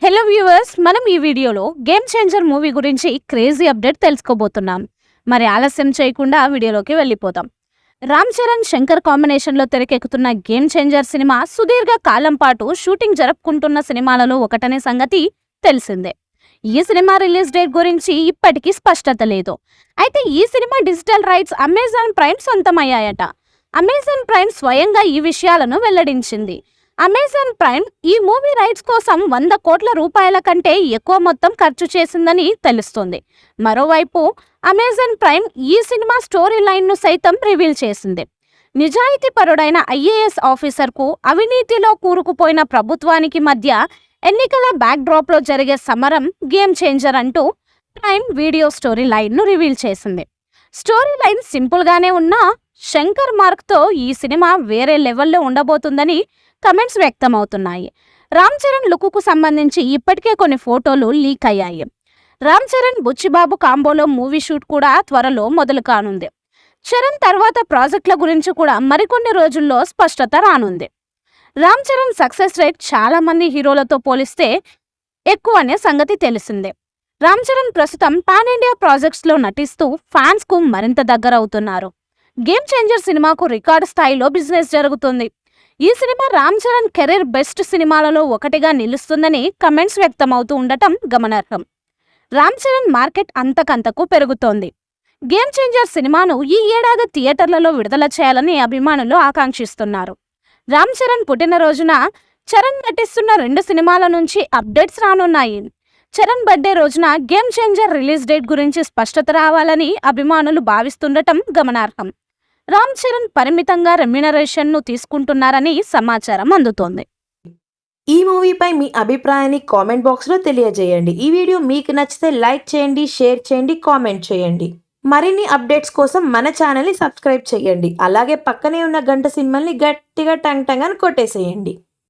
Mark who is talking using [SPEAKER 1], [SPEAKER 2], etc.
[SPEAKER 1] Hello viewers, మనం ఈ వీడియోలో గేమ్ చేంజర్ మూవీ గురించి క్రేజీ అప్డేట్ తెలుసుకోబోతున్నాం. మరి ఆలస్యం చేయకుండా వీడియోలోకి వెళ్ళిపోతాం. రామ్ చరణ్ శంకర్ కాంబినేషన్లో తెరకెక్కుతున్న గేమ్ చేంజర్ సినిమా సుదీర్ఘ కాలం పాటు షూటింగ్ జరుపుకుంటున్న సినిమాలలో ఒకటనే సంగతి తెలిసిందే. ఈ సినిమా రిలీజ్ డేట్ గురించి ఇప్పటికీ స్పష్టత లేదు. అయితే ఈ cinema digital rights Amazon Prime సొంతమయ్యాయట. అమెజాన్ ప్రైమ్ స్వయంగా ఈ విషయాలను వెల్లడించింది. అమెజాన్ ప్రైమ్ ఈ మూవీ రైట్స్ కోసం 100 కోట్ల రూపాయల కంటే ఎక్కువ మొత్తం ఖర్చు చేసిందని తెలుస్తోంది. మరోవైపు అమెజాన్ ప్రైమ్ ఈ సినిమా స్టోరీ లైన్ను సైతం రివీల్ చేసింది. నిజాయితీపరుడైన ఐఏఎస్ ఆఫీసర్కు అవినీతిలో కూరుకుపోయిన ప్రభుత్వానికి మధ్య ఎన్నికల బ్యాక్డ్రాప్లో జరిగే సమరం గేమ్ చేంజర్ అంటూ ప్రైమ్ వీడియో స్టోరీ లైన్ను రివీల్ చేసింది. స్టోరీ లైన్ సింపుల్గానే ఉన్నా శంకర్ మార్క్తో ఈ సినిమా వేరే లెవెల్లో ఉండబోతుందని కమెంట్స్ వ్యక్తమవుతున్నాయి. రామ్ చరణ్ లుక్కు సంబంధించి ఇప్పటికే కొన్ని ఫోటోలు లీక్ అయ్యాయి. రామ్ చరణ్ బుచ్చిబాబు కాంబోలో మూవీ షూట్ కూడా త్వరలో మొదలు కానుంది. చరణ్ తర్వాత ప్రాజెక్టుల గురించి కూడా మరికొన్ని రోజుల్లో స్పష్టత రానుంది. రామ్ చరణ్ సక్సెస్ రేట్ చాలా మంది హీరోలతో పోలిస్తే ఎక్కువనే సంగతి తెలిసిందే. రామ్ చరణ్ ప్రస్తుతం పాన్ ఇండియా ప్రాజెక్ట్స్లో నటిస్తూ ఫ్యాన్స్కు మరింత దగ్గరవుతున్నారు. గేమ్ చేంజర్ సినిమాకు రికార్డు స్థాయిలో బిజినెస్ జరుగుతుంది. ఈ cinema Ram Charan career best సినిమాలలో ఒకటిగా నిలుస్తుందని కమెంట్స్ వ్యక్తమవుతూ ఉండటం గమనార్హం. రామ్ చరణ్ మార్కెట్ అంతకంతకు పెరుగుతోంది. గేమ్ చేంజర్ సినిమాను ఈ ఏడాది థియేటర్లలో విడుదల చేయాలని అభిమానులు ఆకాంక్షిస్తున్నారు. రామ్ చరణ్ పుట్టినరోజున చరణ్ నటిస్తున్న 2 సినిమాల నుంచి అప్డేట్స్ రానున్నాయి. చరణ్ బర్త్డే రోజున గేమ్ చేంజర్ రిలీజ్ డేట్ గురించి స్పష్టత రావాలని అభిమానులు భావిస్తుండటం గమనార్హం. రామ్ చరణ్ పరిమితంగా రెమ్యునరేషన్ను తీసుకుంటున్నారని సమాచారం అందుతోంది.
[SPEAKER 2] ఈ మూవీపై మీ అభిప్రాయాన్ని కామెంట్ బాక్స్లో తెలియజేయండి. ఈ వీడియో మీకు నచ్చితే లైక్ చేయండి, షేర్ చేయండి, కామెంట్ చేయండి. మరిన్ని అప్డేట్స్ కోసం మన ఛానల్ని సబ్స్క్రైబ్ చేయండి. అలాగే పక్కనే ఉన్న గంట సింబల్ని గట్టిగా టంగ్ టంగ్ అని కొట్టేసేయండి.